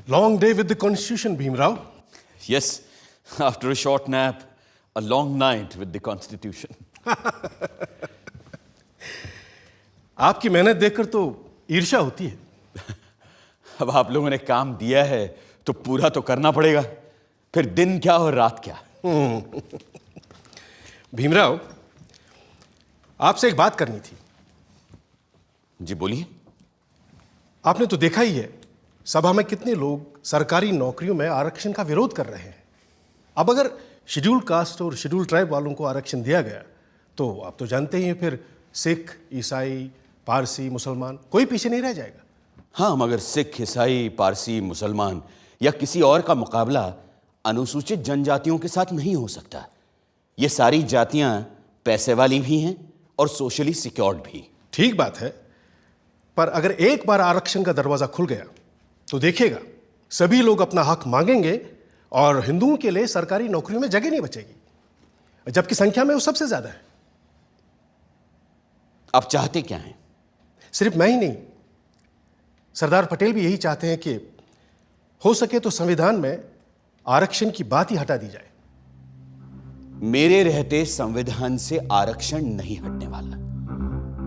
Long day with the Constitution, Bhimrao. Yes, after a short nap, a long night with the Constitution. आपकी मेहनत देखकर तो ईर्ष्या होती है। अब आप लोगों ने काम दिया है तो पूरा तो करना पड़ेगा, फिर दिन क्या और रात क्या। भीमराव, आपसे एक बात करनी थी। जी बोलिए। आपने तो देखा ही है सभा में कितने लोग सरकारी नौकरियों में आरक्षण का विरोध कर रहे हैं। अब अगर शेड्यूल कास्ट और शेड्यूल ट्राइब वालों को आरक्षण दिया गया तो आप तो जानते ही हैं, फिर सिख, ईसाई, पारसी, मुसलमान कोई पीछे नहीं रह जाएगा। हाँ, मगर सिख, ईसाई, पारसी, मुसलमान या किसी और का मुकाबला अनुसूचित जनजातियों के साथ नहीं हो सकता। ये सारी जातियां पैसे वाली भी हैं और सोशली सिक्योर्ड भी। ठीक बात है, पर अगर एक बार आरक्षण का दरवाजा खुल गया तो देखिएगा सभी लोग अपना हक मांगेंगे और हिंदुओं के लिए सरकारी नौकरियों में जगह नहीं बचेगी, जबकि संख्या में वो सबसे ज्यादा है। आप चाहते क्या हैं? सिर्फ मैं ही नहीं, सरदार पटेल भी यही चाहते हैं कि हो सके तो संविधान में आरक्षण की बात ही हटा दी जाए। मेरे रहते संविधान से आरक्षण नहीं हटने वाला,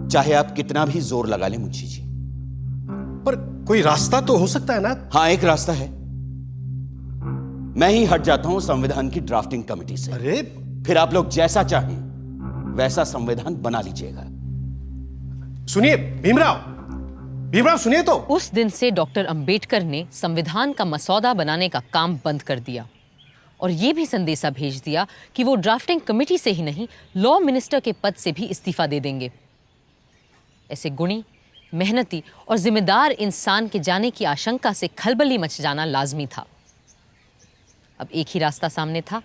चाहे आप कितना भी जोर लगा लें मुंशी जी। पर कोई रास्ता तो हो सकता है ना? हाँ, एक रास्ता है। मैं ही हट जाता हूं संविधान की ड्राफ्टिंग कमेटी से। अरे फिर आप लोग जैसा चाहें वैसा संविधान बना लीजिएगा। सुनिए भीमराव, भीमराव सुनिए तो। उस दिन से डॉक्टर अंबेडकर ने संविधान का मसौदा बनाने का काम बंद कर दिया और ये भी संदेशा भेज दिया कि वो ड्राफ्टिंग कमेटी से ही नहीं, लॉ मिनिस्टर के पद से भी इस्तीफा दे देंगे। ऐसे गुणी, मेहनती और जिम्मेदार इंसान के जाने की आशंका से खलबली मच जाना लाजमी था। अब एक ही रास्ता सामने था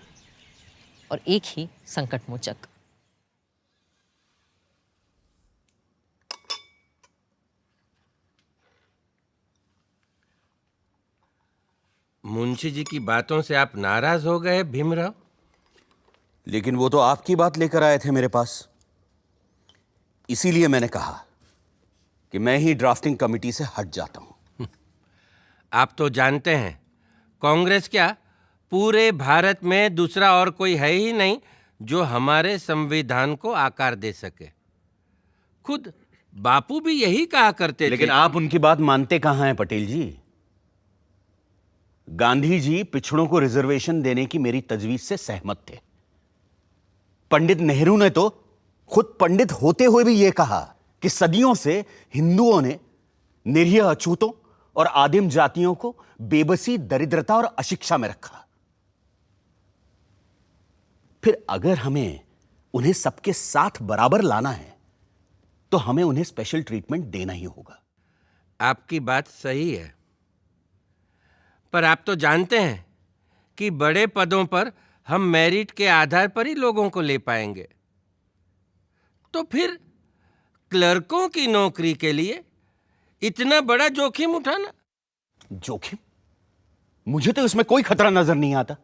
और एक ही संकटमोचक। मुंशी जी की बातों से आप नाराज हो गए भीमराव? लेकिन वो तो आपकी बात लेकर आए थे मेरे पास, इसीलिए मैंने कहा कि मैं ही ड्राफ्टिंग कमेटी से हट जाता हूं। आप तो जानते हैं कांग्रेस क्या, पूरे भारत में दूसरा और कोई है ही नहीं जो हमारे संविधान को आकार दे सके। खुद बापू भी यही कहा करते थे। लेकिन आप उनकी बात मानते कहां हैं पटेल जी? गांधी जी पिछड़ों को रिजर्वेशन देने की मेरी तजवीज से सहमत थे। पंडित नेहरू ने तो खुद पंडित होते हुए भी यह कहा कि सदियों से हिंदुओं ने निरीह अछूतों और आदिम जातियों को बेबसी, दरिद्रता और अशिक्षा में रखा। फिर अगर हमें उन्हें सबके साथ बराबर लाना है तो हमें उन्हें स्पेशल ट्रीटमेंट देना ही होगा। आपकी बात सही है, पर आप तो जानते हैं कि बड़े पदों पर हम मेरिट के आधार पर ही लोगों को ले पाएंगे। तो फिर क्लर्कों की नौकरी के लिए इतना बड़ा जोखिम उठाना? जोखिम? मुझे तो इसमें कोई खतरा नजर नहीं आता।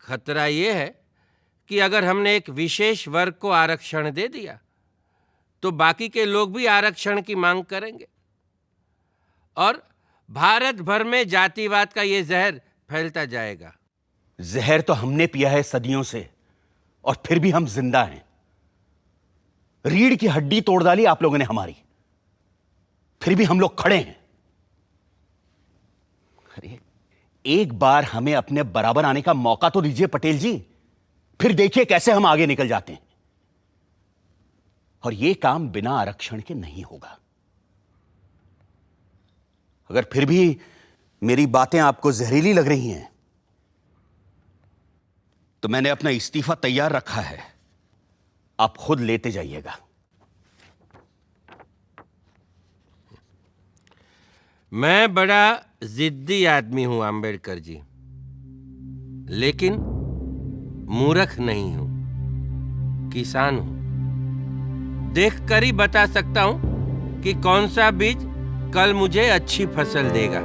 खतरा यह है कि अगर हमने एक विशेष वर्ग को आरक्षण दे दिया तो बाकी के लोग भी आरक्षण की मांग करेंगे और भारत भर में जातिवाद का ये जहर फैलता जाएगा। जहर तो हमने पिया है सदियों से और फिर भी हम जिंदा हैं। रीढ़ की हड्डी तोड़ डाली आप लोगों ने हमारी, फिर भी हम लोग खड़े हैं। अरे एक बार हमें अपने बराबर आने का मौका तो दीजिए पटेल जी, फिर देखिए कैसे हम आगे निकल जाते हैं। और यह काम बिना आरक्षण के नहीं होगा। अगर फिर भी मेरी बातें आपको जहरीली लग रही हैं तो मैंने अपना इस्तीफा तैयार रखा है, आप खुद लेते जाइएगा। मैं बड़ा जिद्दी आदमी हूं अंबेडकर जी, लेकिन मूर्ख नहीं हूं, किसान हूं। देखकर ही बता सकता हूं कि कौन सा बीज कल मुझे अच्छी फसल देगा।